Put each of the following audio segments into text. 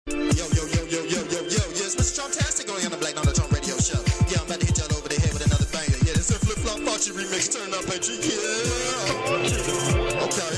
Yes, Mr. Charmtastic on the Black Donald Trump radio show. Yeah, I'm about to hit y'all over the head with another banger. Yeah, this is a flip-flop Fauci remix. Turn up, Patrick. Yeah. Okay.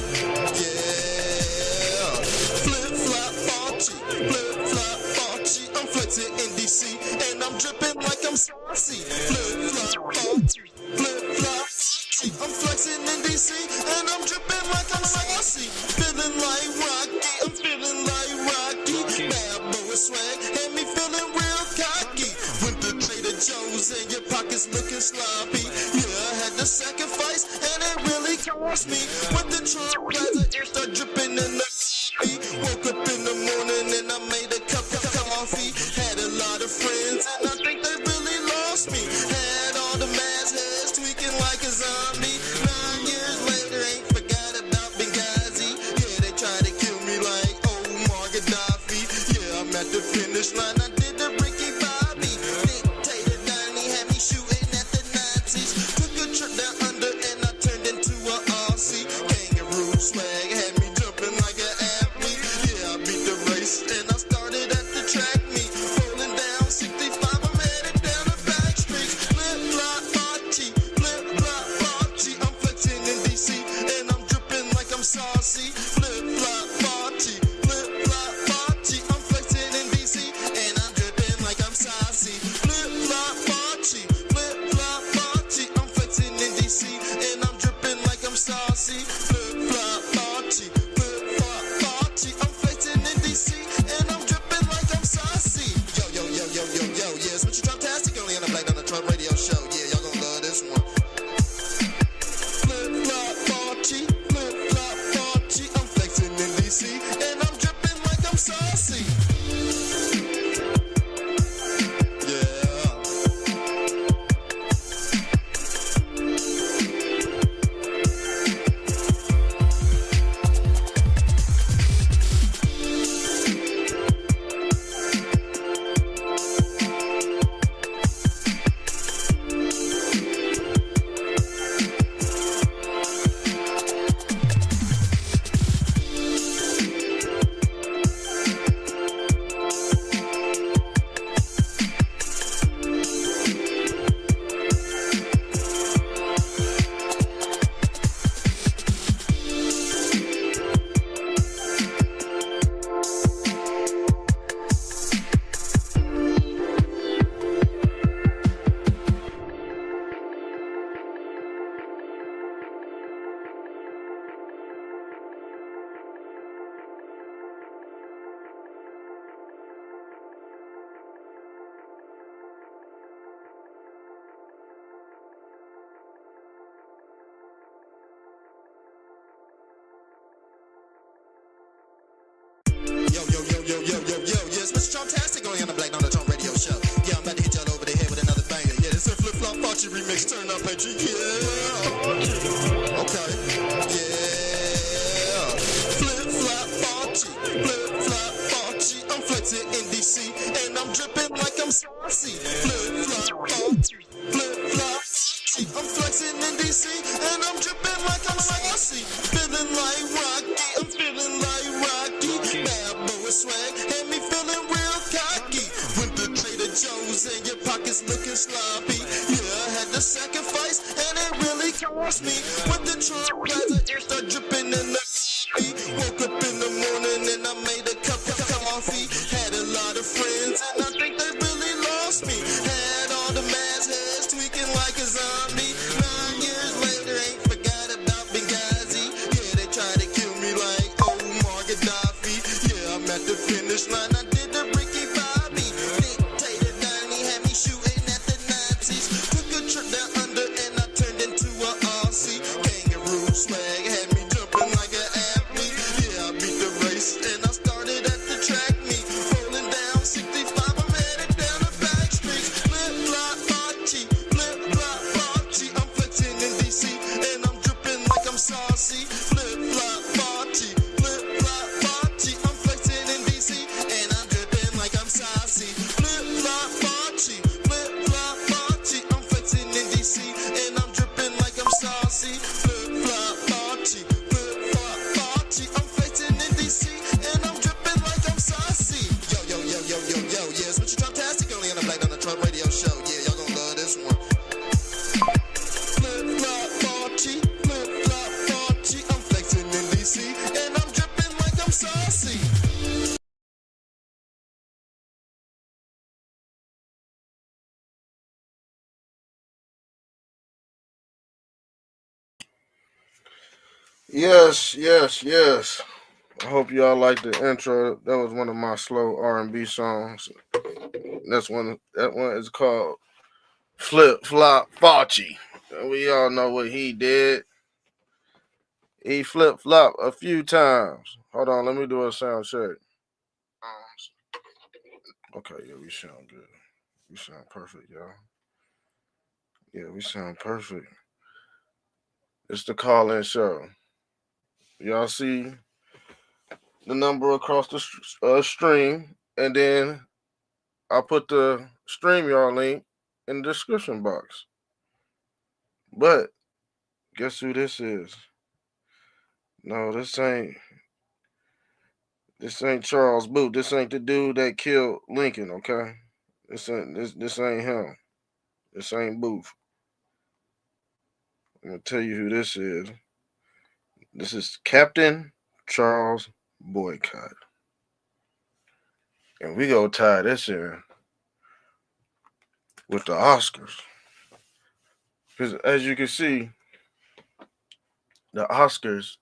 Yeah. Flip-flop Fauci. Flip-flop Fauci. I'm flexing in DC, and I'm dripping like I'm saucy. Flip-flop Fauci. Flip-flop Fauci. I'm flexing in DC, and I'm dripping like I'm saucy. Feeling like Rocky. I'm feeling like Rocky. Bad boy swag, and me feeling real cocky. Went to Trader Joe's and your pockets looking sloppy. Yeah, I had to sacrifice, and it really cost me. Went to Trump Plaza, air start dripping in the coffee. Woke up in the morning and I made a cup of coffee. Had a lot of friends, and I think they really lost me. Had all the mass heads tweaking like a zombie. 9 years later, ain't forgot about Benghazi. Yeah, they tried to kill me like Omar Gaddafi. Yeah, I'm at the finish line. I did the Ricky Bobby. Dictator Donnie had me shooting at the Nazis. Took a trip down under and I turned into an Aussie. Kangaroo swag had me jumping like an athlete. Yeah, I beat the race and I started at the track meet. Rolling down 65, I'm headed down the back streets. Flip-flop Fauci, flip-flop Fauci. I'm flexing in DC and I'm dripping like I'm saucy. Flip-flop Fauci, flip-flop Fauci. I'm flexing in DC and I'm dripping like I'm saucy. Flip-flop Fauci, flip-flop Fauci. I'm flexing in DC and I'm dripping like I'm saucy. Flip-flop Fauci, flip-flop Fauci. I'm flexing in DC and I'm dripping like I'm saucy. Yo, yeah, it's Mr. Trumptastic only on the Black Donald Trump radio show. Yeah, y'all gonna love this one. Flip-flop Fauci, flip-flop Fauci. I'm flexing in DC and I'm dripping like I'm saucy. Yeah. Yes, Mr. Charmtastic only on the Black Donald Trump radio show. Yeah, I'm about to hit y'all over the head with another banger. Yeah, this is a flip-flop Fauci remix. Turn up, Patrick. Yeah. Okay. Yeah. Flip-flop Fauci, flip-flop Fauci. I'm flexing in DC and I'm dripping like I'm saucy. Flip-flop Fauci, flip-flop Fauci. I'm flexing in DC and I'm dripping like I'm saucy. Feeling like Rocky, I'm feeling like Rocky. Bad boy swag, and me feeling real cocky. Went to Trader Joe's and your pockets looking sloppy. Yeah, I had to sacrifice, and it really cost me. Went to Trump Plaza, air start dripping in the coffee. Woke up in the morning and I made a cup of coffee. Had a lot of friends, and I think they really lost me. Had all the mass heads tweaking like a zombie. 9 years later, ain't forgot about Benghazi. Yeah, they tried to kill me like Omar Gaddafi. Yeah, I'm at the finish line. I did the Ricky Bobby. Dictator Donnie had me shooting at the Nazis. Took a trip down under and I turned into an Aussie. Kangaroo swag had me jumping like an athlete. Yeah, I beat the race and I started at the track meet. Rolling down 65, I'm headed down the back streets. Flip-flop Fauci, flip-flop Fauci. I'm flexing in DC and I'm dripping like I'm saucy. Flip-flop Fauci, flip-flop Fauci. I'm flexing in DC and Yes, yes, yes. I hope y'all like the intro. That was one of my slow R&B songs. That one is called Flip Flop Fauci. We all know what he did. He flip flop a few times. Hold on, let me do a sound check. Okay, yeah, we sound good. We sound perfect, y'all. Yeah, we sound perfect. It's the call-in show. Y'all see the number across the stream, and then I'll put the StreamYard link in the description box. But guess who this is? No, this ain't Charles Booth. This ain't the dude that killed Lincoln. Okay, this ain't him. This ain't Booth. I'm gonna tell you who this is. This is Captain Charles Boycott, and we gonna tie this in with the Oscars. Because as you can see, the Oscars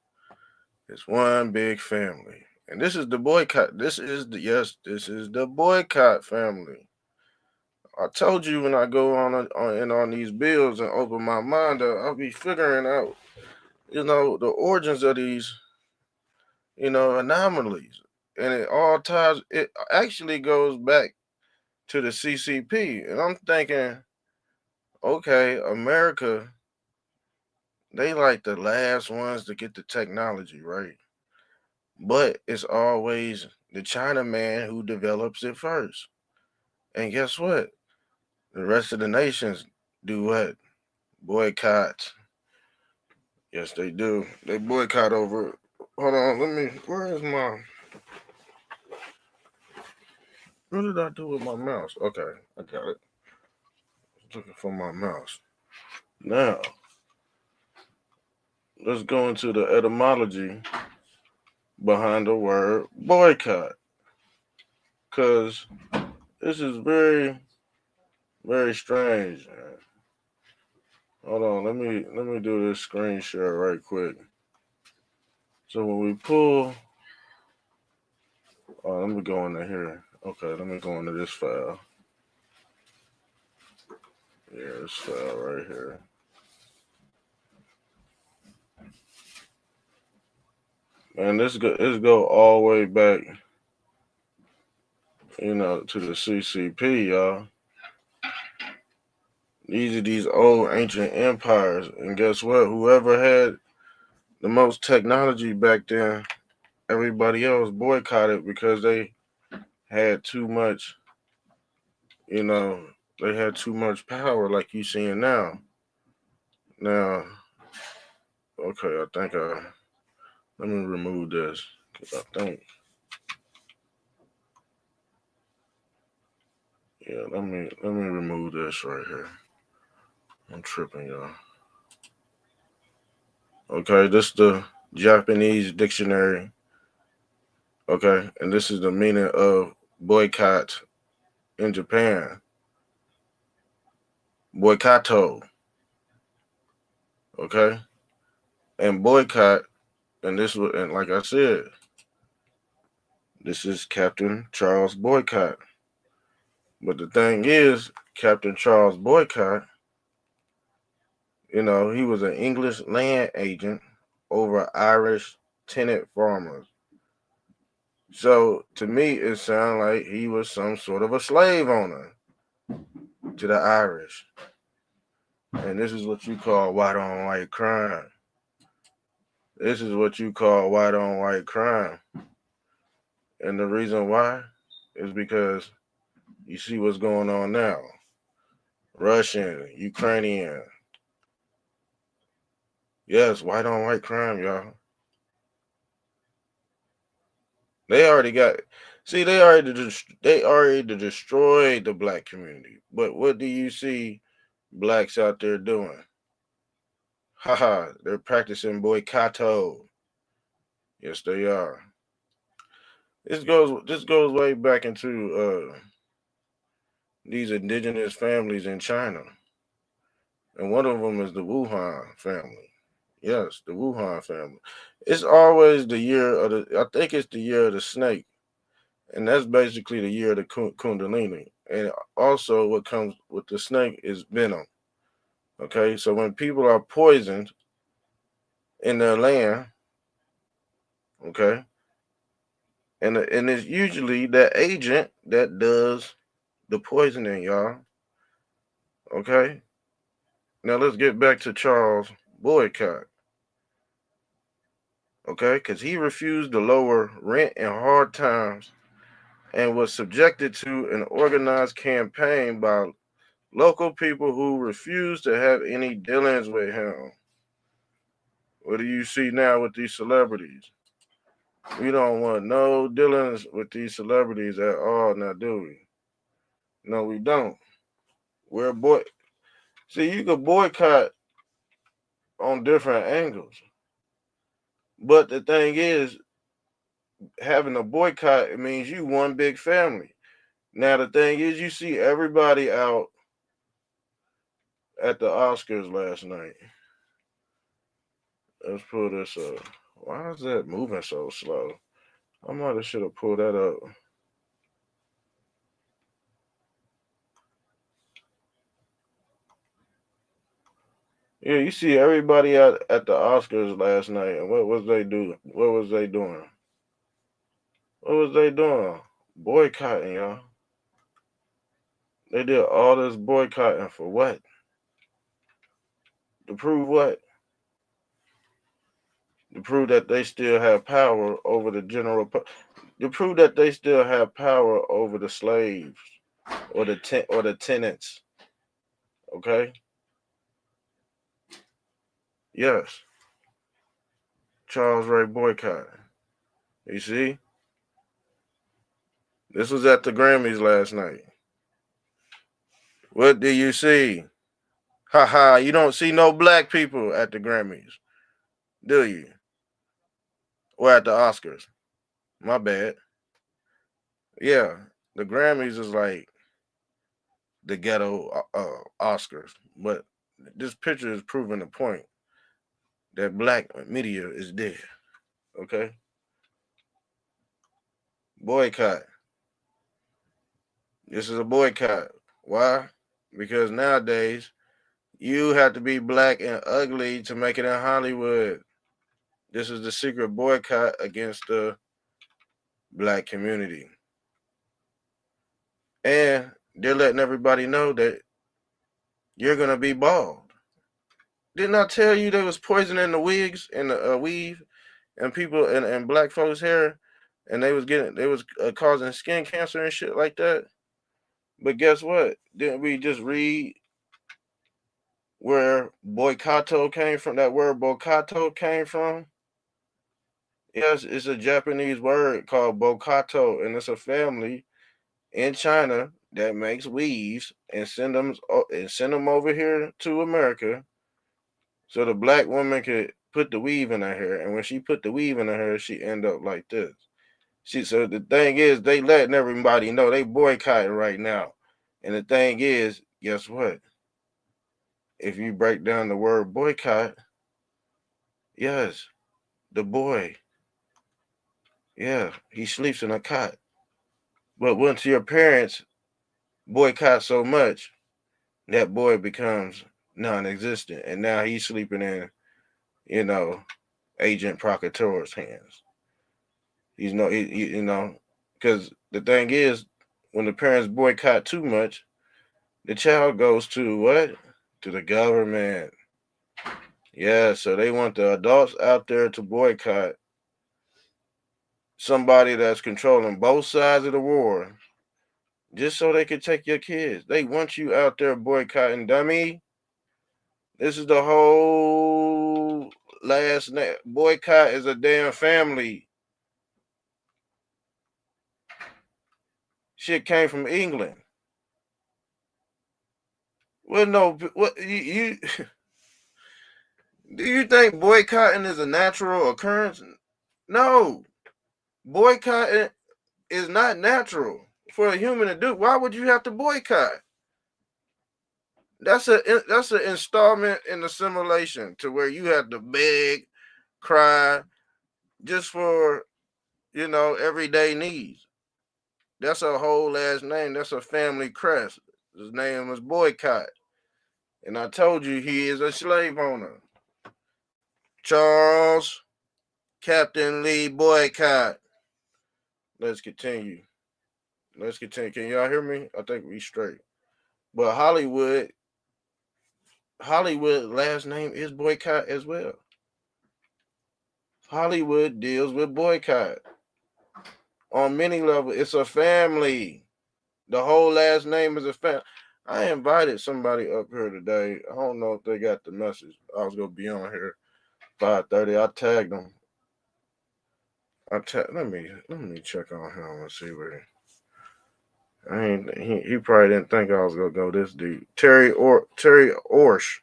is one big family. And this is the boycott. This is the boycott family. I told you when I go on these bills and open my mind up, I'll be figuring out, the origins of these, anomalies. And it all ties, it actually goes back to the CCP. And I'm thinking, okay, America, they like the last ones to get the technology, right? But it's always the Chinaman who develops it first. And guess what? The rest of the nations do what? Boycott. Yes, they do. They boycott over. Hold on, let me. Where is my? What did I do with my mouse? Okay, I got it. I was looking for my mouse. Now, let's go into the etymology behind the word boycott, because this is very, very strange. Hold on, let me do this screen share right quick. So when we pull, let me go into here. Okay, let me go into this file. Yeah, this file right here. And this go all the way back, to the CCP, y'all. These are these old ancient empires, and guess what? Whoever had the most technology back then, everybody else boycotted because they had too much, you know, they had too much power, like you seeing now. Now, okay, I think let me remove this because I think, yeah, let me remove this right here. I'm tripping, y'all. Okay, this is the Japanese dictionary. Okay, and this is the meaning of boycott in Japan. Boycotto. Okay, and boycott, and like I said, this is Captain Charles Boycott. But the thing is, Captain Charles Boycott, he was an English land agent over Irish tenant farmers. So to me, it sounded like he was some sort of a slave owner to the Irish. And this is what you call white on white crime. This is what you call white on white crime. And the reason why is because you see what's going on now. Russian, Ukrainian. Yes, white on white crime, y'all. They already got. See, they already destroyed the black community. But what do you see blacks out there doing? Haha, they're practicing boycotto. Yes, they are. This goes way back into these indigenous families in China, and one of them is the Wuhan family. Yes, the Wuhan family. It's always the year of the. I think it's the year of the snake, and that's basically the year of the Kundalini. And also, what comes with the snake is venom. Okay, so when people are poisoned in their land, okay, and it's usually that agent that does the poisoning, y'all. Okay, now let's get back to Charles Boycott. Okay, because he refused to lower rent in hard times and was subjected to an organized campaign by local people who refused to have any dealings with him. What do you see now with these celebrities? We don't want no dealings with these celebrities at all now, do we? No, we don't. We're boy. See, you could boycott on different angles. But the thing is, having a boycott, it means you one big family. Now the thing is, you see everybody out at the Oscars last night. Let's pull this up. Why is that moving so slow? I might have should have pulled that up. Yeah, you see everybody at the Oscars last night, and what was they doing? What was they doing? What was they doing? Boycotting, y'all. They did all this boycotting for what? To prove what? To prove that they still have power over the to prove that they still have power over the slaves or the tenants. Okay? Yes. Charles Ray Boycott. You see? This was at the Grammys last night. What do you see? Haha, you don't see no black people at the Grammys, do you? Or at the Oscars. My bad. Yeah, the Grammys is like the ghetto Oscars, but this picture is proving the point that black media is dead. Okay, boycott. This is a boycott. Why? Because nowadays you have to be black and ugly to make it in Hollywood. This is the secret boycott against the black community, and they're letting everybody know that you're gonna be bald. Didn't I tell you there was poison in the wigs and the weave and people and black folks' hair, and they was causing skin cancer and shit like that. But guess what? Didn't we just read where boycotto came from? That word boycotto came from. Yes, it's a Japanese word called bokato, and it's a family in China that makes weaves and send them over here to America so the black woman could put the weave in her hair. And when she put the weave in her hair, she end up like this. So the thing is, they letting everybody know they boycotting right now. And the thing is, guess what? If you break down the word boycott, yes, the boy, yeah, he sleeps in a cot. But once your parents boycott so much, that boy becomes non-existent, and now he's sleeping in, you know, Agent Procurator's hands. He's no, you know, because the thing is, when the parents boycott too much, the child goes to what? To the government. Yeah, so they want the adults out there to boycott somebody that's controlling both sides of the war just so they can take your kids. They want you out there boycotting, dummy. This is the whole last name. Boycott is a damn family. Shit came from England. Well, no, what you do you think boycotting is a natural occurrence? No, boycotting is not natural for a human to do. Why would you have to boycott? That's an installment in the simulation to where you have to beg, cry, just for everyday needs. That's a whole last name. That's a family crest. His name was Boycott, and I told you he is a slave owner. Charles Captain Lee Boycott. Let's continue. Let's continue. Can y'all hear me? I think we straight. But Hollywood last name is Boycott as well. Hollywood deals with boycott on many levels. It's a family. The whole last name is a family. I invited somebody up here today. I don't know if they got the message. I was gonna be on here 5:30. I tagged them. Let me check on him and see where. I ain't. He probably didn't think I was gonna go this deep. Terry Orsh.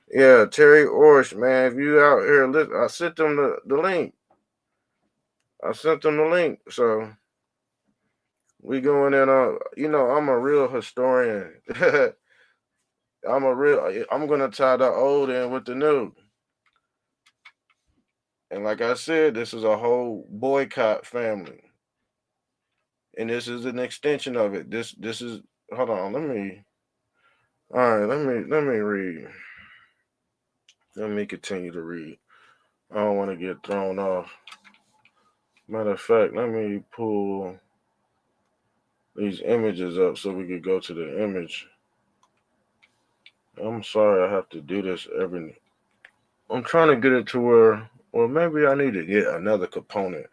Yeah, Terry Orsh, man. If you out here, listen, I sent them the link. I sent them the link. So we going in on. I'm a real historian. I'm gonna tie the old in with the new. And like I said, this is a whole boycott family, and this is an extension of it. This is. Hold on, let me. All right, let me read. Let me continue to read. I don't want to get thrown off. Matter of fact, let me pull these images up so we could go to the image. I'm sorry I have to do this every. I'm trying to get it to where, well, maybe I need to get another component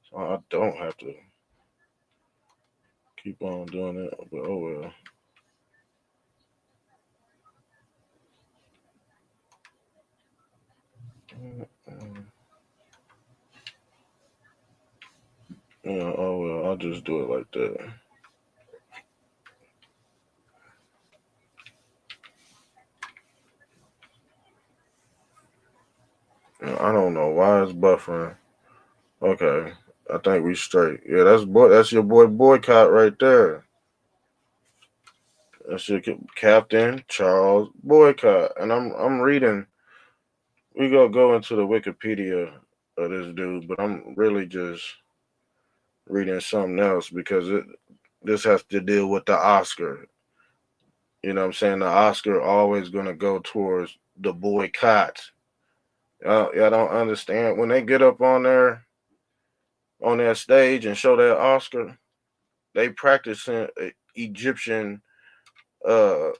so I don't have to keep on doing it. But oh well. Yeah, oh well, I'll just do it like that. Yeah, I don't know why it's buffering. Okay, I think we straight. Yeah, that's your boy Boycott right there. That's your Captain Charles Boycott, and I'm reading. We gonna go into the Wikipedia of this dude, but I'm really just reading something else because this has to deal with the Oscar. You know what I'm saying? The Oscar always gonna go towards the boycott. Y'all don't understand when they get up on that stage and show that Oscar. They practicing Egyptian. Uh,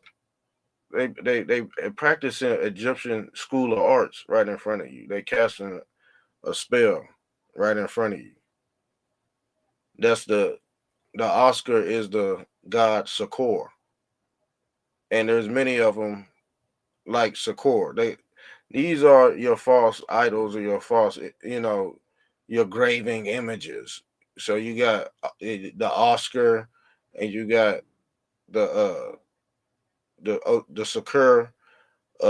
they practicing Egyptian school of arts right in front of you. They casting a spell right in front of you. That's the Oscar is the god Sakor, and there's many of them like Sakor. These are your false idols or your false, your graving images. So you got the Oscar, and you got the Sakor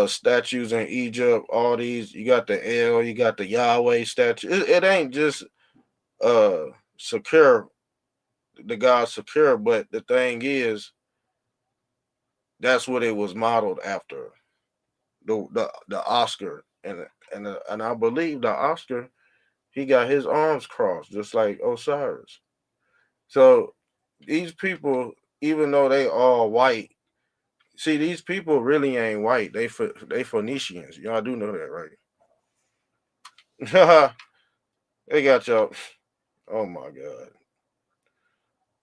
statues in Egypt. All these, you got the El, you got the Yahweh statue. It ain't just uh Sakor, the god Sakor, but the thing is, that's what it was modeled after. The Oscar, and I believe the Oscar, he got his arms crossed just like Osiris. So these people, even though they all white, see these people really ain't white. They Phoenicians. Y'all do know that, right? They got y'all. Oh my god.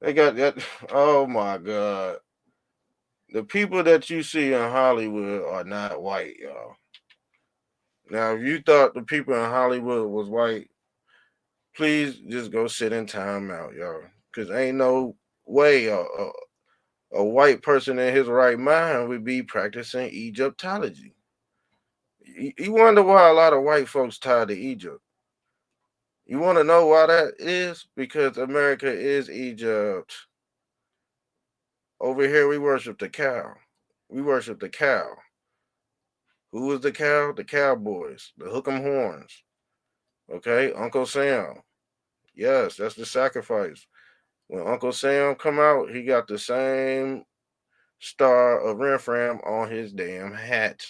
They got that. Oh my god. The people that you see in Hollywood are not white, y'all. Now, if you thought the people in Hollywood was white, please just go sit in timeout, y'all. Because ain't no way a white person in his right mind would be practicing Egyptology. You wonder why a lot of white folks tied to Egypt. You want to know why that is? Because America is Egypt. Over here, we worship the cow. We worship the cow. Who is the cow? The cowboys, the hook 'em horns. Okay, Uncle Sam. Yes, that's the sacrifice. When Uncle Sam come out, he got the star of Renfram on his damn hat.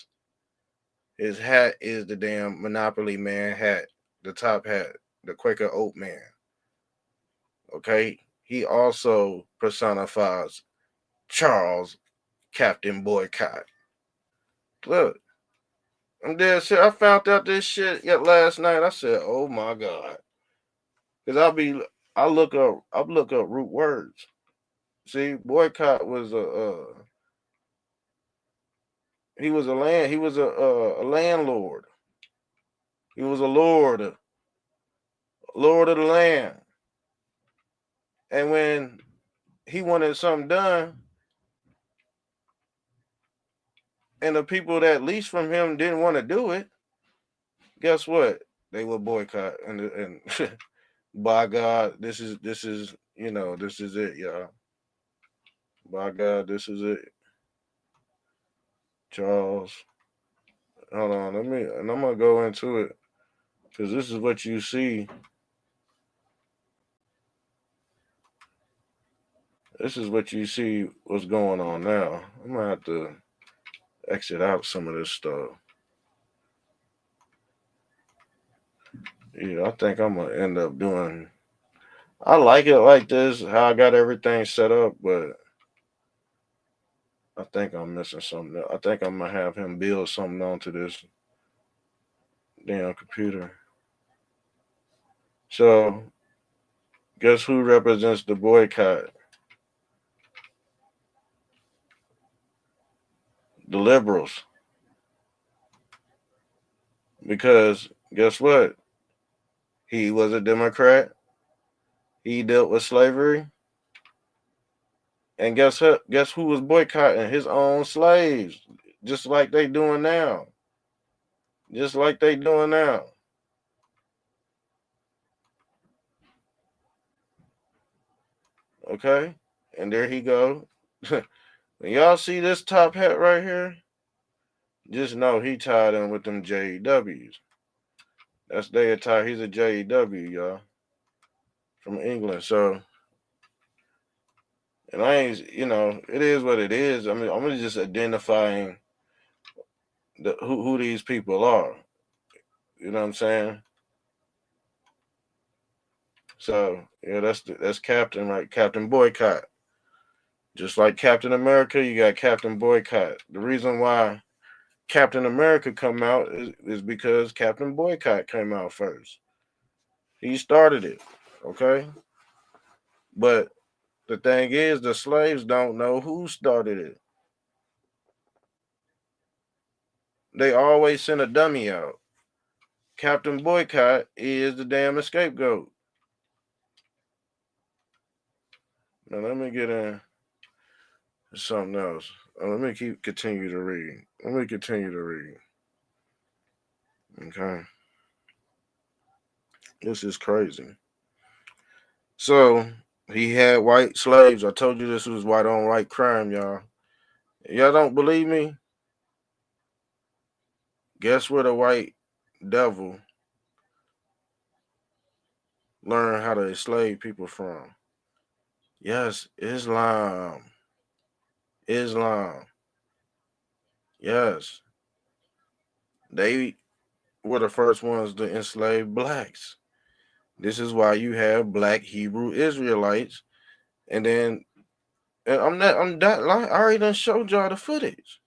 His hat is the damn Monopoly Man hat, the top hat, the Quaker Oat Man. Okay? He also personifies Charles Captain Boycott. Look, I'm dead serious. I found out this shit yet last night. I said, "Oh my god," because I look up root words. See, boycott was he was a landlord. He was a lord of the land. And when he wanted something done, and the people that leased from him didn't want to do it, guess what? They would boycott. And by God, this is this is it, y'all. By God, this is it. Charles. Hold on, and I'm gonna go into it because this is what you see. This is what you see what's going on now. I'm gonna have to exit out some of this stuff. Yeah, I think I'm gonna end up doing. I like it like this, how I got everything set up, but I think I'm missing something. I think I'm gonna have him build something onto this damn computer. So, guess who represents the boycott? The liberals. Because guess what? He was a Democrat. He dealt with slavery. And guess what? Guess who was boycotting his own slaves? Just like they doing now. Just like they doing now. Okay? And there he go. When y'all see this top hat right here, just know he tied in with them JEWs. That's their attire. He's a JEW, y'all. From England. So, and I ain't, it is what it is. I mean, I'm just identifying who these people are. You know what I'm saying? So yeah, that's Captain, right? Captain Boycott. Just like Captain America, you got Captain Boycott. The reason why Captain America come out is because Captain Boycott came out first. He started it. Okay? But the thing is, the slaves don't know who started it. They always send a dummy out. Captain Boycott is the damn scapegoat. Now let me get in something else. Let me continue to read. Let me continue to read. Okay. This is crazy. So he had white slaves. I told you this was white on white crime, y'all. Y'all don't believe me? Guess where the white devil learned how to enslave people from? Yes, Islam. Islam. Yes. They were the first ones to enslave blacks. This is why you have black Hebrew Israelites. And I'm that I already done showed y'all the footage.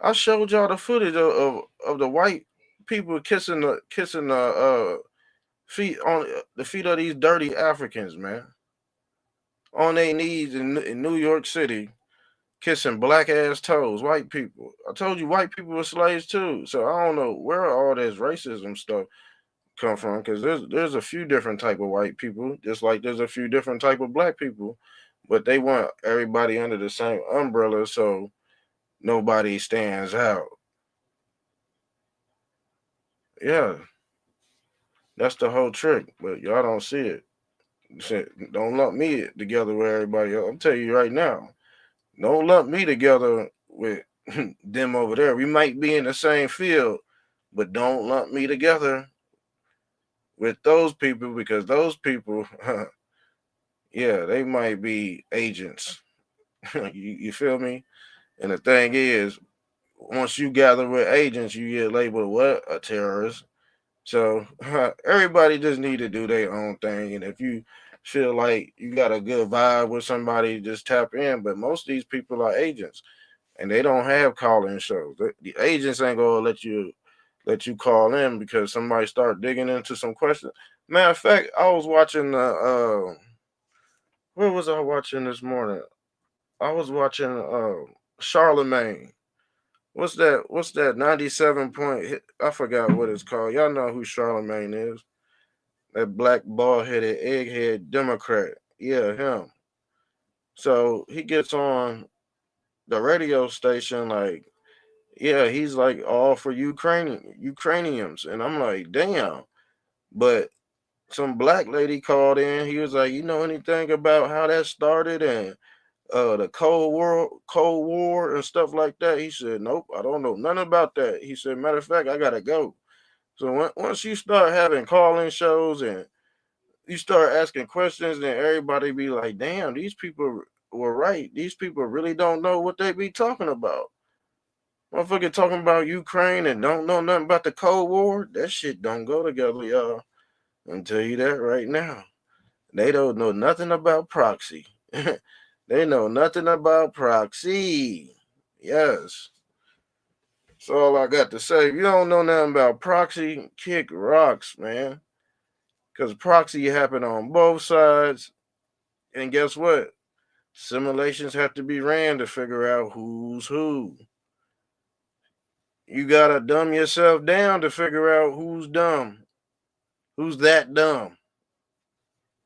I showed y'all the footage of the white people kissing the feet on the feet of these dirty Africans, man. On their knees in New York City, kissing black ass toes, white people. I told you white people were slaves too. So I don't know where all this racism stuff come from, because there's a few different type of white people, just like there's a few different type of black people, but they want everybody under the same umbrella so nobody stands out. Yeah, that's the whole trick, but y'all don't see it. Don't lump me together with everybody else. I'm telling you right now, don't lump me together with them over there. We might be in the same field, but don't lump me together with those people, because those people, yeah, they might be agents. you feel me? And the thing is, once you gather with agents, you get labeled what? A terrorist. So everybody just need to do their own thing. And if you feel like you got a good vibe with somebody, just tap in. But most of these people are agents, and they don't have call-in shows. The agents ain't gonna let you call in because somebody start digging into some questions. Matter of fact, I was watching the what was I watching this morning? I was watching Charlemagne. What's that 97 point hit? I forgot what it's called. Y'all know who Charlemagne is. That black bald headed egghead Democrat. Yeah, him. So he gets on the radio station like, yeah, he's like all for Ukrainians. And I'm like, damn. But some black lady called in. He was like, you know anything about how that started and the Cold War and stuff like that? He said, nope, I don't know nothing about that. He said, matter of fact, I gotta go. So once you start having call-in shows and you start asking questions, then everybody be like, damn, these people were right. These people really don't know what they be talking about. Motherfucker talking about Ukraine and don't know nothing about the Cold War. That shit don't go together, y'all. I'm tell you that right now. They don't know nothing about proxy. They know nothing about proxy. Yes. That's all I got to say. If you don't know nothing about proxy, kick rocks, man. Because proxy happen on both sides. And guess what? Simulations have to be ran to figure out who's who. You gotta dumb yourself down to figure out who's dumb. Who's that dumb?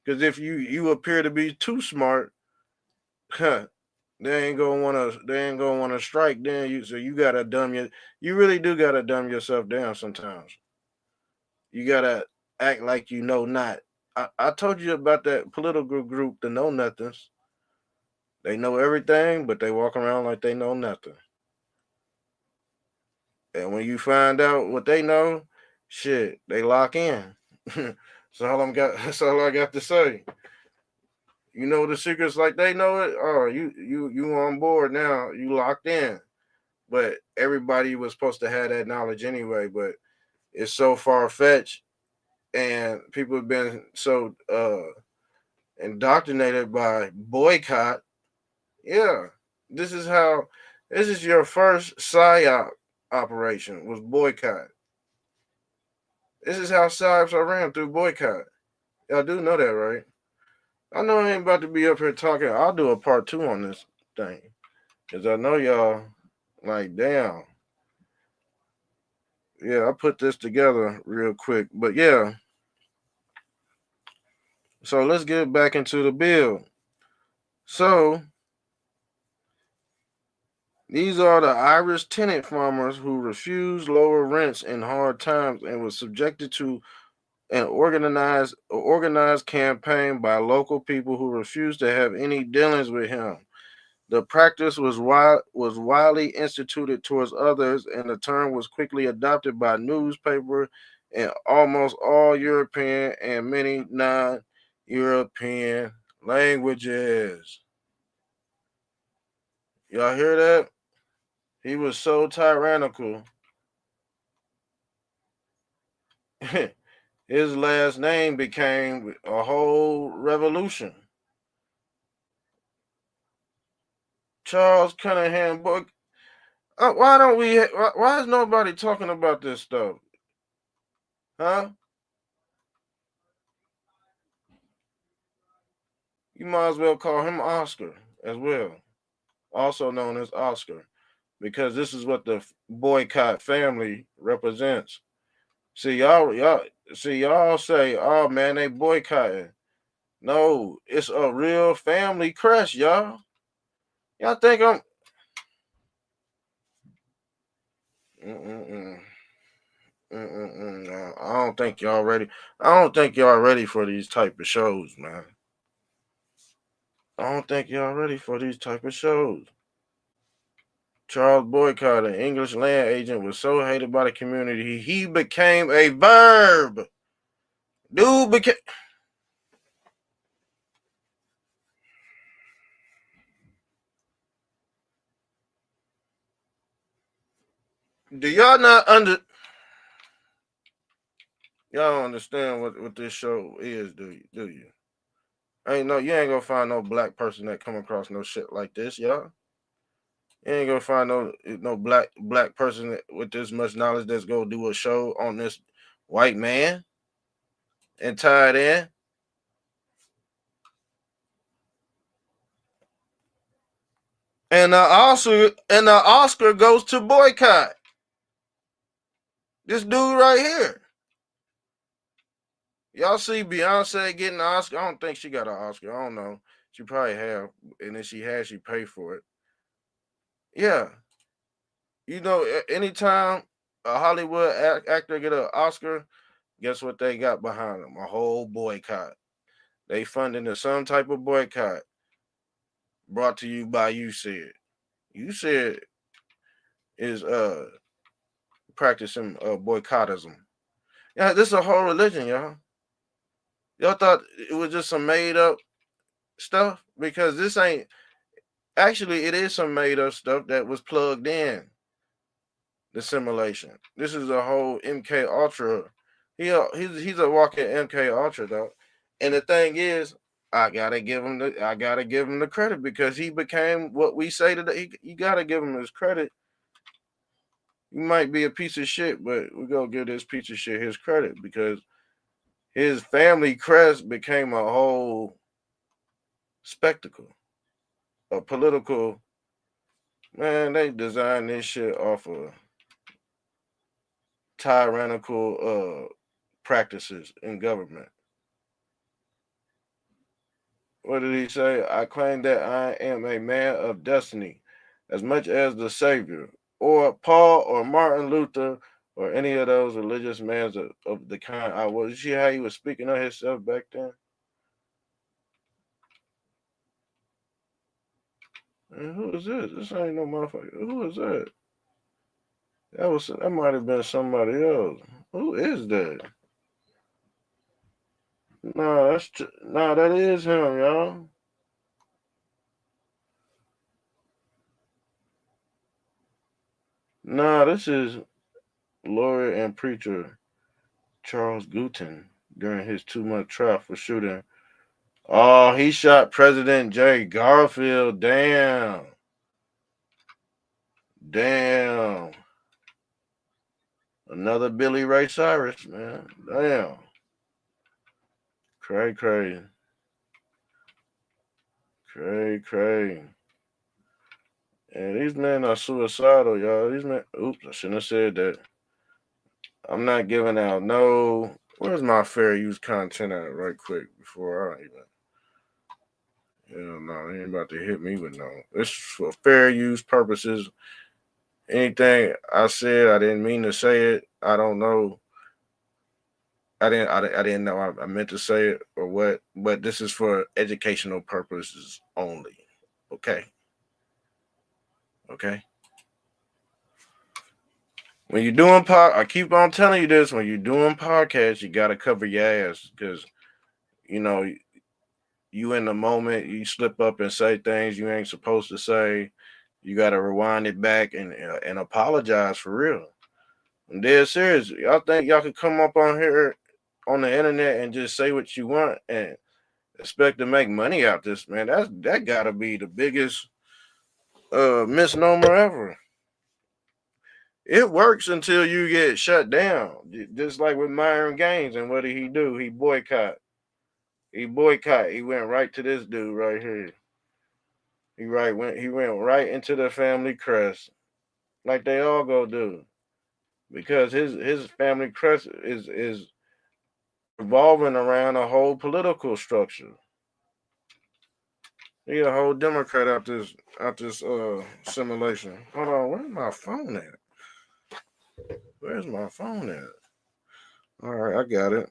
Because if you appear to be too smart, huh, they ain't gonna wanna strike then you, so you gotta you really do gotta dumb yourself down sometimes. You gotta act like you know not. I told you about that political group, the know nothings. They know everything, but they walk around like they know nothing. And when you find out what they know, shit, they lock in. That's all I got to say. You know the secrets like they know it. Oh, you on board now. You locked in. But everybody was supposed to have that knowledge anyway. But it's so far fetched, and people have been so indoctrinated by boycott. Yeah, this is how. This is your first psyop operation was boycott. This is how psyops are ran through boycott. Y'all do know that, right? I know I ain't about to be up here talking. I'll do a part 2 on this thing. Because I know y'all like, damn. Yeah, I put this together real quick. But yeah. So let's get back into the bill. So these are the Irish tenant farmers who refused lower rents in hard times and was subjected to an organized campaign by local people who refused to have any dealings with him. The practice was widely instituted towards others, and the term was quickly adopted by newspapers in almost all European and many non-European languages. Y'all hear that? He was so tyrannical. His last name became a whole revolution. Charles Cunningham Boycott. Why don't we? Why is nobody talking about this stuff? Huh? You might as well call him Oscar as well, also known as Oscar, because this is what the boycott family represents. Y'all say, oh man, they boycotting. No, it's a real family crush, y'all. Y'all think I'm Mm-mm-mm. No, I don't think y'all ready. I don't think y'all ready for these type of shows, man. I don't think y'all ready for these type of shows. Charles Boycott, an English land agent, was so hated by the community, he became a verb. Dude became. Do y'all not y'all don't understand what this show is, do you? Do you? You ain't gonna find no black person that come across no shit like this, y'all. You ain't gonna find no black person with this much knowledge that's gonna do a show on this white man and tie it in. And the Oscar goes to Boycott. This dude right here. Y'all see Beyonce getting the Oscar? I don't think she got an Oscar. I don't know. She probably have, and if she has, she paid for it. Yeah, anytime a Hollywood actor get an Oscar, guess what they got behind them? A whole boycott. They funding some type of boycott brought to you by You Said. You Said is practicing boycottism. Yeah, this is a whole religion, y'all. Y'all thought it was just some made up stuff? Because this ain't actually it is some made up stuff that was plugged in the simulation. This is a whole MK Ultra. He's a walking MK Ultra though. And the thing is, I gotta give him the credit because he became what we say today. You gotta give him his credit. He might be a piece of shit, but we gonna give this piece of shit his credit because his family crest became a whole spectacle, a political man. They designed this shit off of tyrannical practices in government. What did he say? I claim that I am a man of destiny as much as the Savior, or Paul, or Martin Luther, or any of those religious men of the kind I was. You see how he was speaking of himself back then? Man, who is this? This ain't no motherfucker. Who is that? That might have been somebody else. Who is that? Nah, that is him, y'all. Nah, this is lawyer and preacher Charles Guten during his 2-month trial for shooting. Oh, he shot President J. Garfield. Damn. Damn. Another Billy Ray Cyrus, man. Damn. Cray, cray. Cray, cray. And these men are suicidal, y'all. These men. Oops, I shouldn't have said that. I'm not giving out no. Where's my fair use content at right quick before I even. Hell no, he ain't about to hit me with no. It's for fair use purposes. Anything I said, I didn't mean to say it. I don't know. I didn't know I meant to say it or what, but this is for educational purposes only. Okay. Okay. When you're doing I keep on telling you this. When you're doing podcasts, you gotta cover your ass because you know you in the moment. You slip up and say things you ain't supposed to say. You gotta rewind it back and apologize for real. I'm dead serious. Y'all think y'all could come up on here on the internet and just say what you want and expect to make money out this, man? That gotta be the biggest misnomer ever. It works until you get shut down. Just like with Myron Gaines, and what did he do? He boycott. He boycott. He went right to this dude right here. He went right into the family crest, like they all go do. Because his family crest is revolving around a whole political structure. He a whole Democrat out this simulation. Hold on, where's my phone at? Where's my phone at? All right, I got it.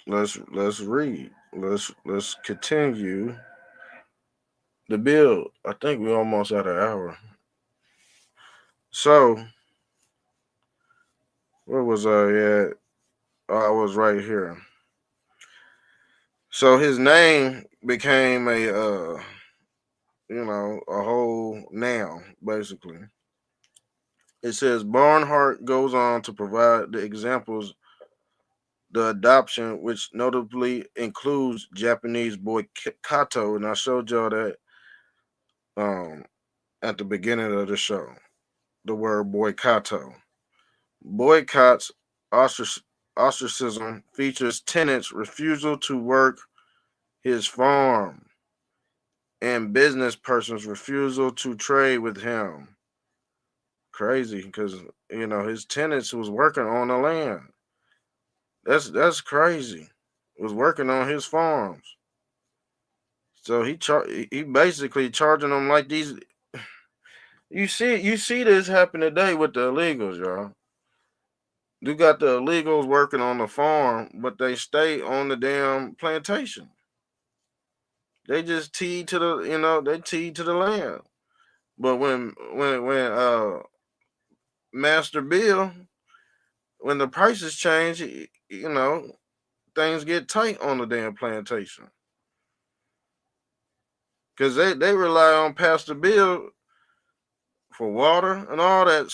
Let's read. Let's continue the build. I think we're almost at an hour. So where was I at? Oh, I was right here. So his name became a whole now, basically. It says Barnhart goes on to provide the examples, the adoption, which notably includes Japanese boycotto, and I showed y'all that um, at the beginning of the show, the word boycotto. Boycotts, ostracism features tenants' refusal to work his farm and business persons' refusal to trade with him. Crazy, because his tenants was working on the land. That's crazy. Was working on his farms. So he basically charging them like these. You see this happen today with the illegals, y'all. You got the illegals working on the farm, but they stay on the damn plantation. They just teed to the land. But when Master Bill, when the prices change, things get tight on the damn plantation. Cause they rely on Pastor Bill for water and all that.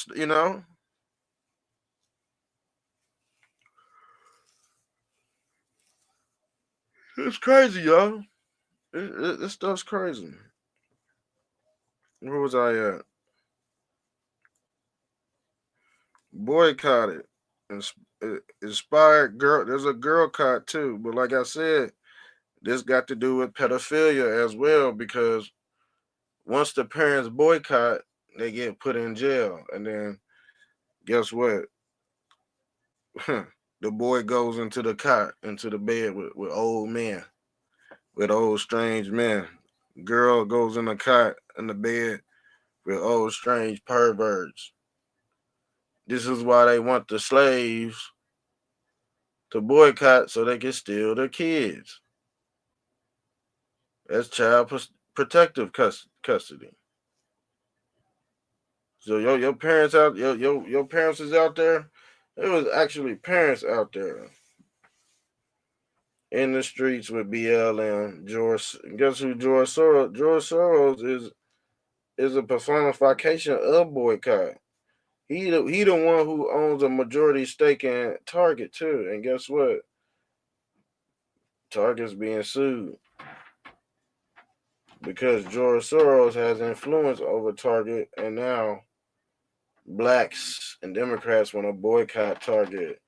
It's crazy, y'all. This stuff's crazy. Where was I at? Boycotted. Inspired girl. There's a girl caught too. But like I said, this got to do with pedophilia as well, because once the parents boycott, they get put in jail. And then guess what? The boy goes into the cot, into the bed with old men, with old strange men. Girl goes in the cot in the bed with old strange perverts. This is why they want the slaves to boycott so they can steal their kids. That's child protective custody. So your parents out your parents is out there. There was actually parents out there in the streets with BLM. George, guess who George Soros? George Soros is a personification of boycott. He the one who owns a majority stake in Target too. And guess what? Target's being sued because George Soros has influence over Target, and now blacks and Democrats want to boycott Target.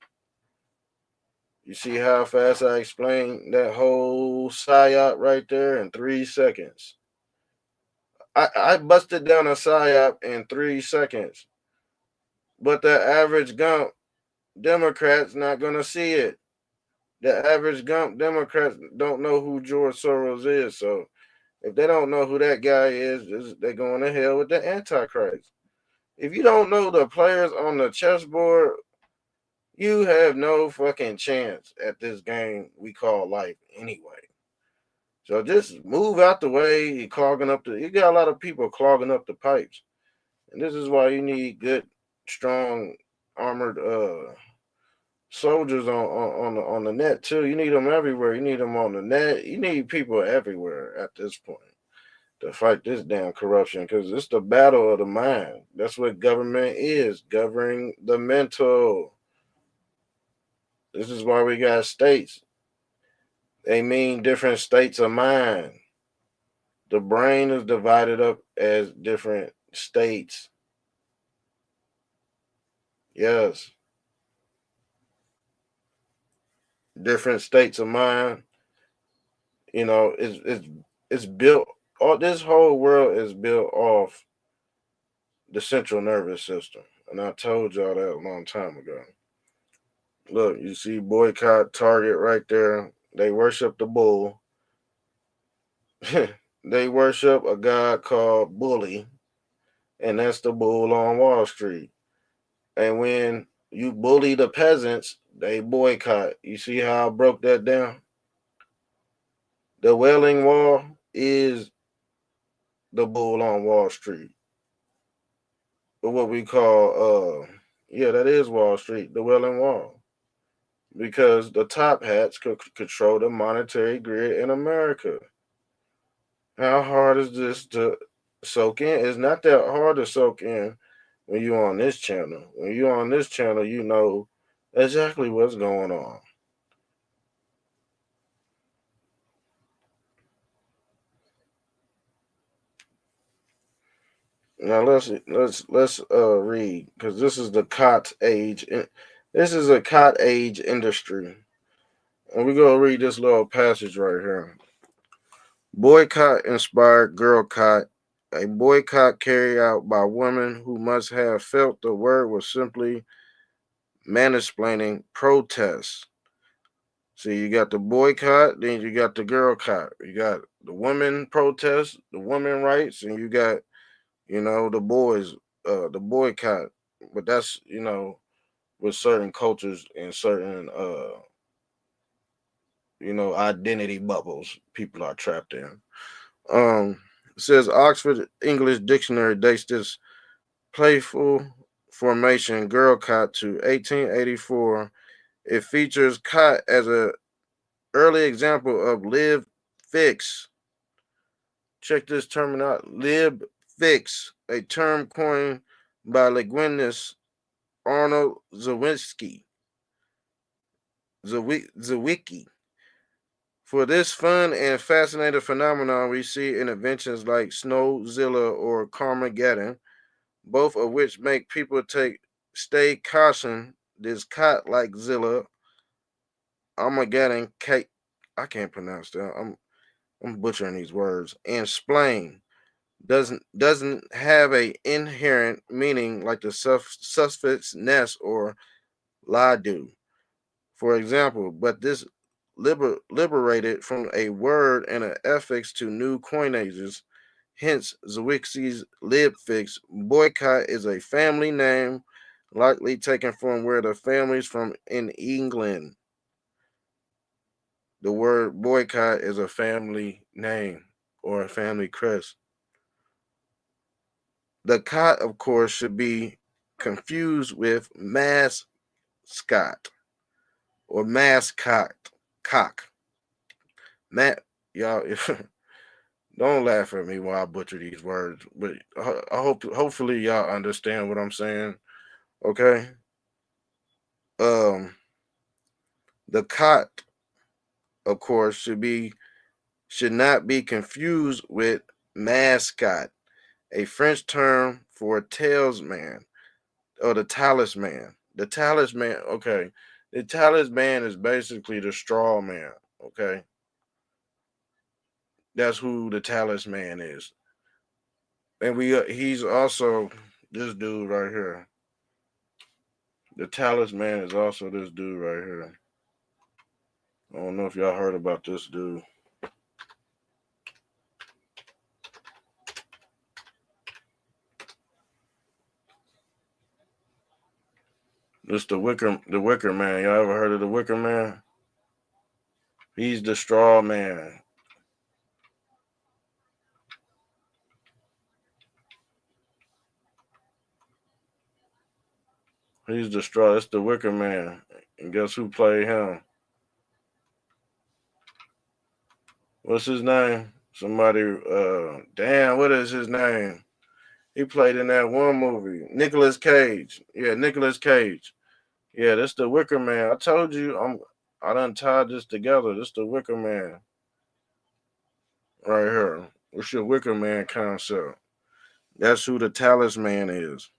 You see how fast I explained that whole psyop right there in 3 seconds? I busted down a psyop in 3 seconds, but the average Gump Democrat's not gonna see it. The average Gump Democrats don't know who George Soros is, so if they don't know who that guy is, they're going to hell with the Antichrist. If you don't know the players on the chessboard, you have no fucking chance at this game we call life anyway. So just move out the way. You got a lot of people clogging up the pipes. And this is why you need good, strong, armored soldiers on the net too. You need them everywhere. You need them on the net. You need people everywhere at this point to fight this damn corruption, because it's the battle of the mind. That's what government is, governing the mental. This is why we got states. They mean different states of mind. The brain is divided up as different states. Yes. Different states of mind. It's built. All this whole world is built off the central nervous system, and I told y'all that a long time ago. Look, you see boycott Target right there. They worship the bull. They worship a god called Bully, and that's the bull on Wall Street. And when you bully the peasants, they boycott. You see how I broke that down? The Wailing Wall is the bull on Wall Street. But what we call yeah, that is Wall Street, the Wailing Wall. Because the top hats could control the monetary grid in America. How hard is this to soak in? It's not that hard to soak in when you're on this channel. When you're on this channel, you know exactly what's going on. Now let's read, because this is the cot age. This is a cot age industry, and we're gonna read this little passage right here. Boycott inspired girl cot. A boycott carried out by women who must have felt the word was simply mansplaining protest. See, you got the boycott, then you got the girl cot. You got the women protest, the women rights, and you got, the boys, the boycott. But that's, with certain cultures and certain, identity bubbles people are trapped in. Um, it says Oxford English Dictionary dates this playful formation girl cot to 1884. It features cot as a early example of live fix. Check this term out. Lib fix, a term coined by linguist Arnold Zawicki. For this fun and fascinating phenomenon, we see in inventions like Snowzilla or Carmageddon, both of which make people stay caution. This cot like Zilla, Armageddon, I can't pronounce that. I'm butchering these words. And splain doesn't have a inherent meaning like the suffix ness or ladu, for example. But this liberated from a word and an affix to new coinages. Hence, Zwixi's libfix. Boycott is a family name, likely taken from where the family's from in England. The word boycott is a family name or a family crest. The cot, of course, should be confused with mascot or mascot. Cock. Matt, y'all, don't laugh at me while I butcher these words, but hopefully y'all understand what I'm saying. Okay. Um, the cot, of course, should not be confused with mascot, a French term for talesman or the talisman. The talisman, okay. The talisman is basically the straw man, okay? That's who the talisman is. And he's also this dude right here. The talisman is also this dude right here. I don't know if y'all heard about this dude. This the Wicker Man. Y'all ever heard of the Wicker Man? He's the straw man. He's the straw. It's the Wicker Man. And guess who played him? What's his name? Somebody. Damn. What is his name? He played in that one movie. Nicolas Cage. Yeah, Nicolas Cage. Yeah, that's the Wicker Man. I told you. I done tied this together. This the Wicker Man right here. What's your Wicker Man concept? That's who the talisman is.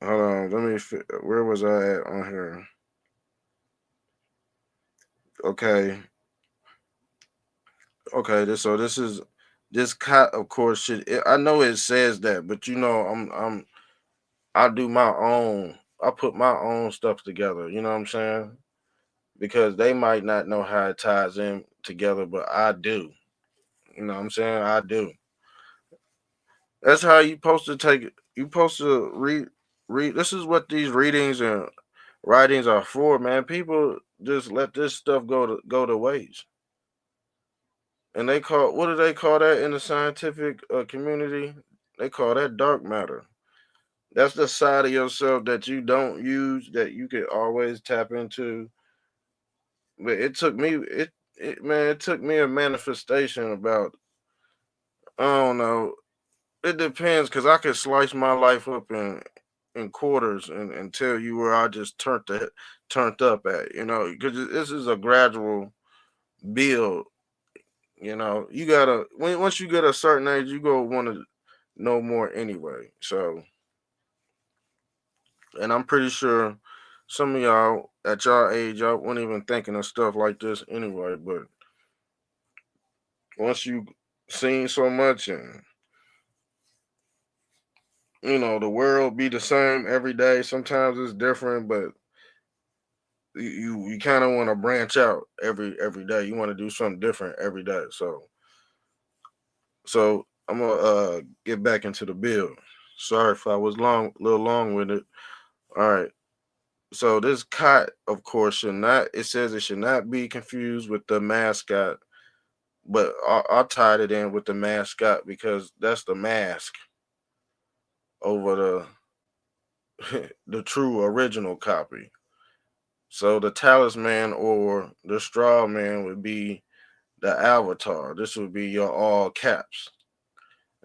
Hold on, let me. Where was I at on here? Okay, okay. This cot, of course, should. I know it says that, but I do my own. I put my own stuff together. You know what I'm saying? Because they might not know how it ties in together, but I do. You know what I'm saying? I do. That's how you supposed to take it. You supposed to read. This is what these readings and writings are for, man. People just let this stuff go to waste. And what do they call that in the scientific community? They call that dark matter. That's the side of yourself that you don't use that you could always tap into. But it took me a manifestation about I don't know. It depends because I could slice my life up in quarters and tell you where I just turned up at. Because this is a gradual build. You gotta once you get a certain age, you go want to know more anyway. So, and I'm pretty sure some of y'all at y'all age, y'all weren't even thinking of stuff like this anyway. But once you seen so much and the world be the same every day. Sometimes it's different, but you kind of want to branch out every day. You want to do something different every day. So I'm gonna get back into the bill. Sorry if I was a little long with it. All right. So this cot, of course, should not. It says it should not be confused with the mascot, but I tied it in with the mascot because that's the mask over the true original copy. So the talisman or the straw man would be the avatar. This would be your all caps.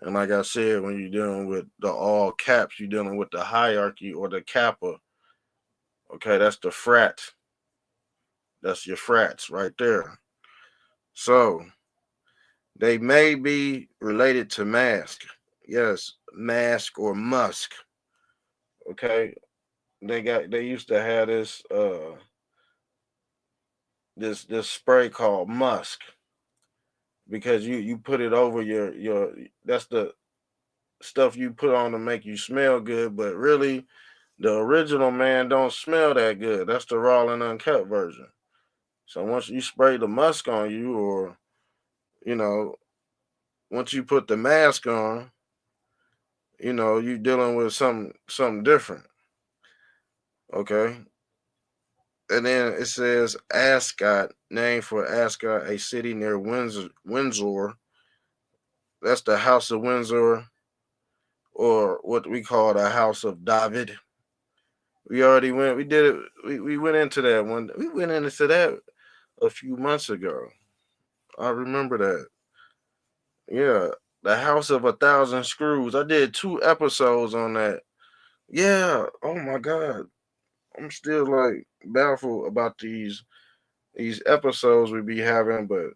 And like I said, when you're dealing with the all caps, you're dealing with the hierarchy or the kappa. Okay, that's the frat. That's your frats right there. So they may be related to mask. Yes, mask or musk. Okay. They used to have this spray called musk because you put it over your that's the stuff you put on to make you smell good, but really the original man don't smell that good. That's the raw and uncut version. So once you spray the musk on you, or you know, once you put the mask on, you dealing with something different. Okay. And then it says Ascot, named for Ascot, a city near Windsor. That's the House of Windsor, or what we call the House of David. We already went. We did it. We went into that one. We went into that a few months ago. I remember that. Yeah, the House of a Thousand Screws. I did 2 episodes on that. Yeah. Oh my God. I'm still like baffled about these episodes we be having, but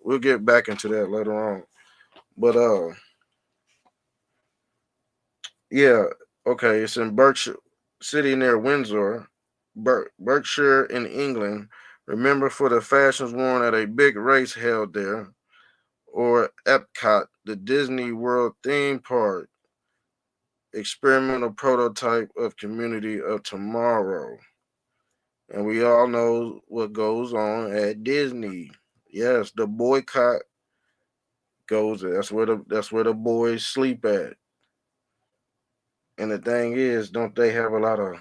we'll get back into that later on. But yeah. Okay. It's in Berkshire City near Windsor, Berkshire in England. Remember for the fashions worn at a big race held there, or Epcot, the Disney World theme park, experimental prototype of community of tomorrow. And we all know what goes on at Disney. Yes, the boycott goes there. That's where the boys sleep at. And the thing is, don't they have a lot of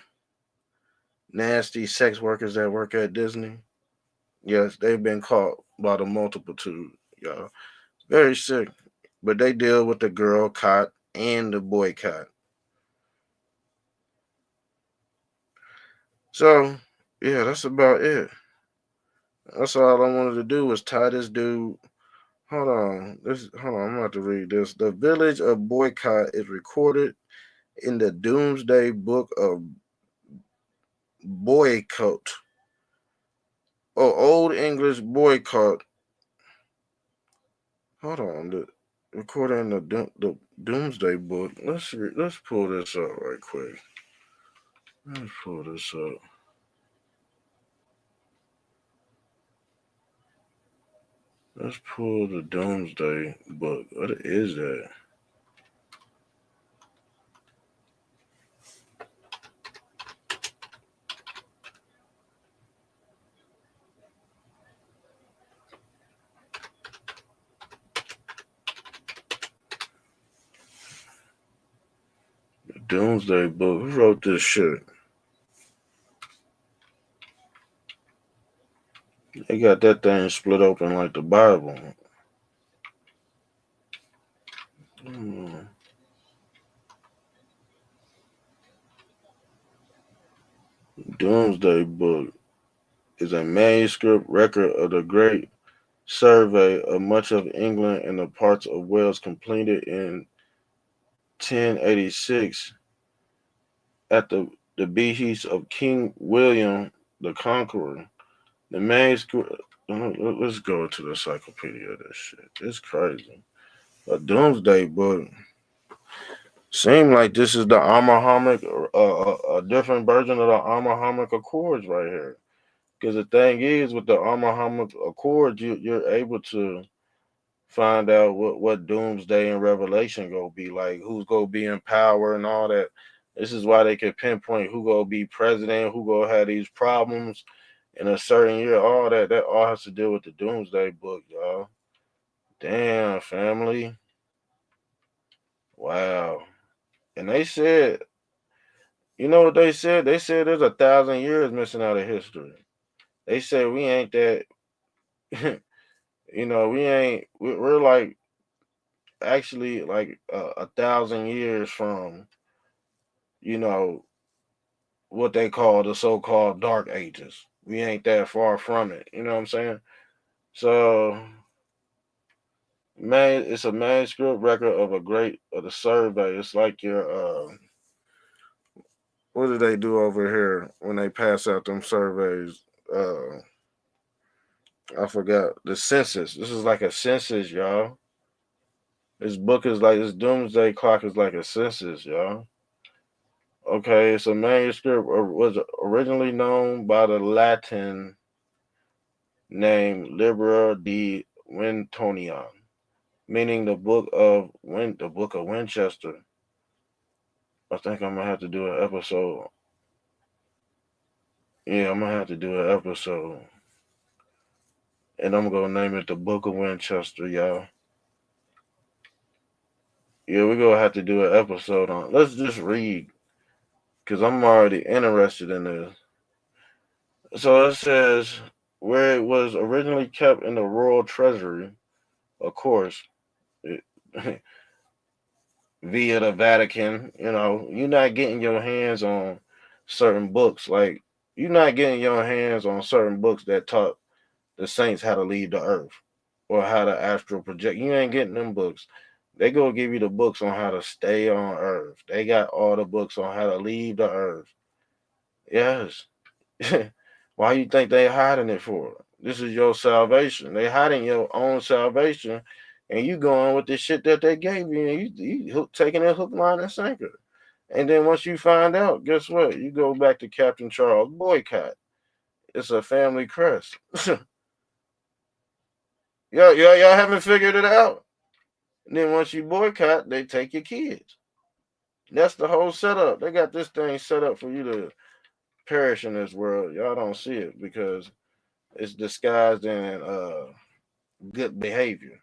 nasty sex workers that work at Disney? Yes, they've been caught by the multitude, y'all. Very sick. But they deal with the girl caught and the boycott. So, yeah, that's about it. That's all I wanted to do was tie this dude. Hold on, I'm about to read this. The village of Boycott is recorded in the Doomsday Book of Boycott. Oh, Old English Boycott. Hold on, the recorded in the Doomsday Book. Let's pull this up right quick. Let's pull this up. Let's pull the Doomsday Book. What is that? The Doomsday Book. Who wrote this shit? They got that thing split open like the Bible. Hmm. Doomsday Book is a manuscript record of the great survey of much of England and the parts of Wales completed in 1086 at the behest of King William the Conqueror. The manuscript. Let's go to the encyclopedia of this shit. It's crazy. A doomsday book. Seem like this is the Abrahamic, a different version of the Abrahamic Accords right here. Because the thing is, with the Abrahamic Accords, you're able to find out what doomsday and revelation gonna be like, who's gonna be in power and all that. This is why they can pinpoint who gonna be president, who gonna have these problems in a certain year. All that all has to do with the doomsday book, y'all. Damn, family. Wow. And they said, you know what they said? They said there's 1,000 years missing out of history. They said we ain't that, we're like actually like 1,000 years from, you know, what they call the so-called dark ages. We ain't that far from it. You know what I'm saying? So, man, it's a manuscript record of the survey. It's like your what do they do over here when they pass out them surveys? I forgot the census. This is like a census, y'all. This book is like this doomsday clock is like a census, y'all. Okay, it's a manuscript was originally known by the Latin name Libra de Wintonian, meaning the book of Winchester. I think I'm gonna have to do an episode. Yeah, I'm gonna have to do an episode, and I'm gonna name it the Book of Winchester, y'all. Yeah, we're gonna have to do an episode on. Let's just read, cause I'm already interested in this. So it says where it was originally kept in the royal treasury, of course, it, via the Vatican. You know, you're not getting your hands on certain books. Like, you're not getting your hands on certain books that taught the saints how to leave the earth or how to astral project. You ain't getting them books. They go give you the books on how to stay on earth. They got all the books on how to leave the earth. Yes. Why you think they hiding it for? This is your salvation. They hiding your own salvation, and you going with the shit that they gave you, and you taking it hook, line, and sinker. And then once you find out, guess what? You go back to Captain Charles Boycott. It's a family crest. Y'all haven't figured it out. And then once you boycott, they take your kids. That's the whole setup. They got this thing set up for you to perish in this world. Y'all don't see it because it's disguised in good behavior.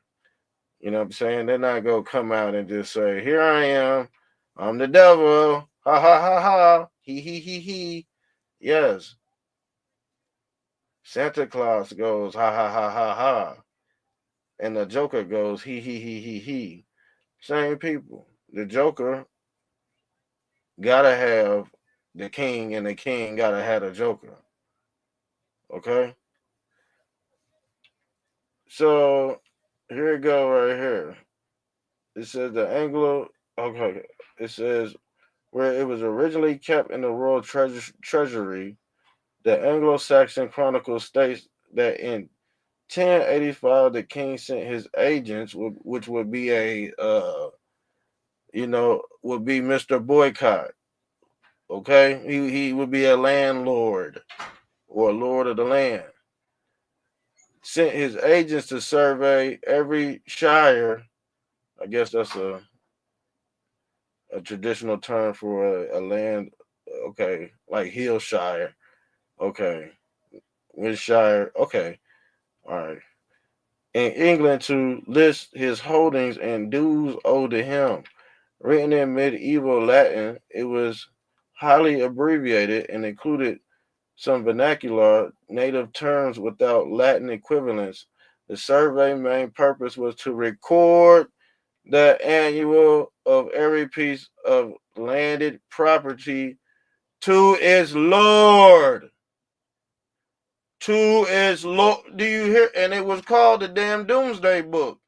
You know what I'm saying? They're not gonna come out and just say, "Here I am, I'm the devil." Ha ha ha ha. He. Yes, Santa Claus goes ha ha ha ha ha, and the Joker goes he. Same people. The Joker gotta have the king, and the king gotta have the Joker. Okay, so here we go right here. It says the Anglo. Okay, it says where it was originally kept in the royal treasury. The Anglo-Saxon Chronicle states that in 1085 the king sent his agents, which would be would be Mr. Boycott. Okay, he would be a landlord or a lord of the land. Sent his agents to survey every shire. I guess that's a traditional term for a land. Okay, like Hillshire. Okay, Wiltshire. Okay, all right. In England to list his holdings and dues owed to him. Written in medieval Latin, it was highly abbreviated and included some vernacular native terms without Latin equivalents. The survey main purpose was to record the annual of every piece of landed property to its lord. Two is do you hear? And it was called the damn Doomsday Book.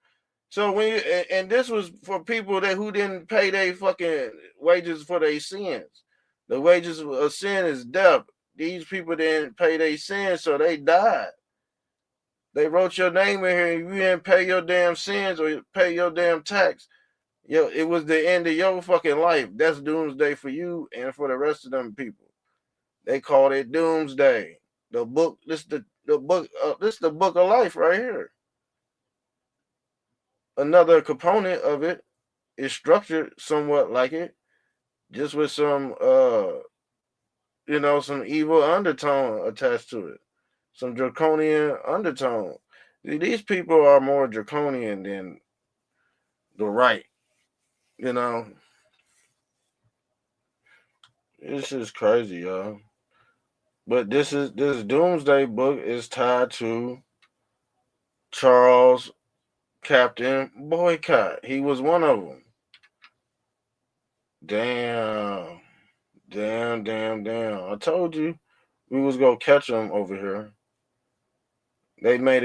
So when you, and this was for people who didn't pay their fucking wages for their sins. The wages of sin is death. These people didn't pay their sins, so they died. They wrote your name in here, and you didn't pay your damn sins or pay your damn tax. Yo, it was the end of your fucking life. That's doomsday for you and for the rest of them people. They called it Doomsday. The book, this the book, this the book of life right here. Another component of it is structured somewhat like it, just with some some evil undertone attached to it. Some draconian undertone. These people are more draconian than the right, you know. This is crazy, y'all. But this Doomsday Book is tied to Charles Captain Boycott. He was one of them. Damn. Damn. I told you we was gonna catch them over here. They made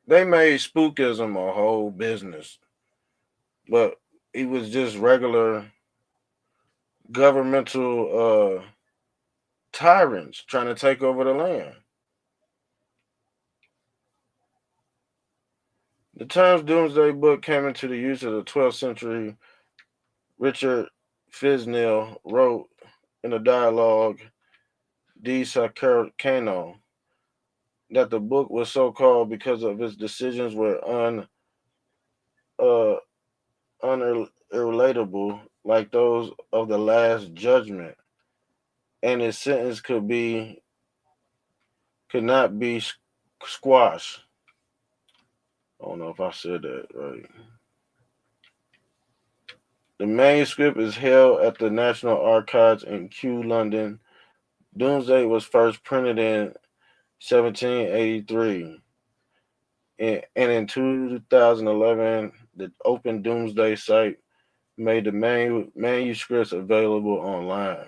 spookism a whole business. But it was just regular governmental tyrants trying to take over the land. The term Doomsday Book came into the use of the 12th century. Richard Fisnell wrote in a dialogue De Sacercano that the book was so called because of its decisions were unrelatable, like those of the Last Judgment, and its sentence could not be squashed. I don't know if I said that right. The manuscript is held at the National Archives in Kew, London. Doomsday was first printed in 1783. And in 2011, the Open Doomsday site made the manuscripts available online.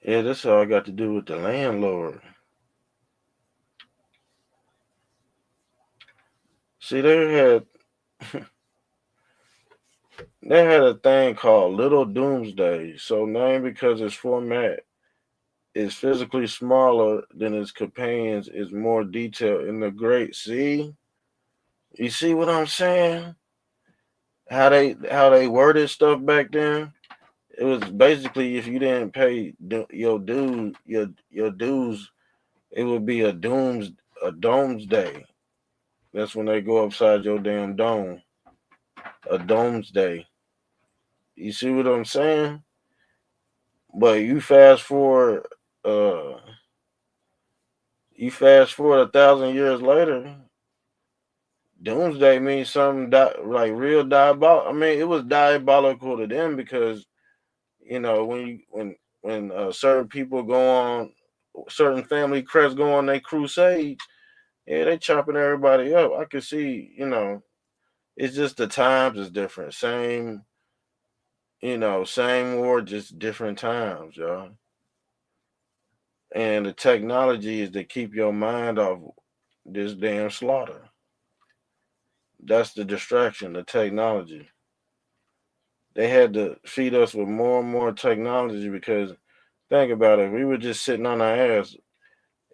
Yeah, that's all I got to do with the landlord. See, they had a thing called Little Doomsday, so named because its format is physically smaller than its companions, is more detailed in the great. See, you see what I'm saying? How they worded stuff back then. It was basically if you didn't pay your dues, it would be a doomsday. That's when they go upside your damn dome. A doomsday. You see what I'm saying? But you fast forward 1,000 years later, doomsday means something like real diabolical. I mean, it was diabolical to them because when certain people go on, certain family crests go on their crusades, yeah, they chopping everybody up. I could see, it's just the times is different. Same war, just different times, y'all. And the technology is to keep your mind off this damn slaughter. That's the distraction, the technology. They had to feed us with more and more technology because think about it, if we were just sitting on our ass,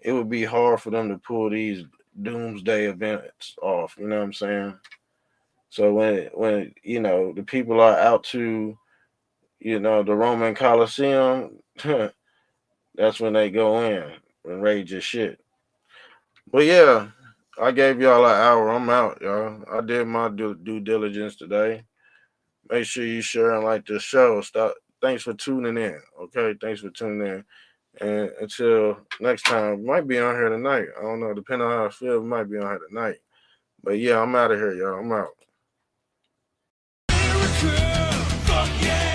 it would be hard for them to pull these doomsday events off. You know what I'm saying? So when the people are out to the Roman Colosseum, that's when they go in and rage as shit. But yeah, I gave y'all an hour. I'm out, y'all. I did my due diligence today. Make sure you share and like the show. Thanks for tuning in. Okay, thanks for tuning in. And until next time, might be on here tonight. I don't know. Depending on how I feel, might be on here tonight. But yeah, I'm out of here, y'all. I'm out. Fuck yeah!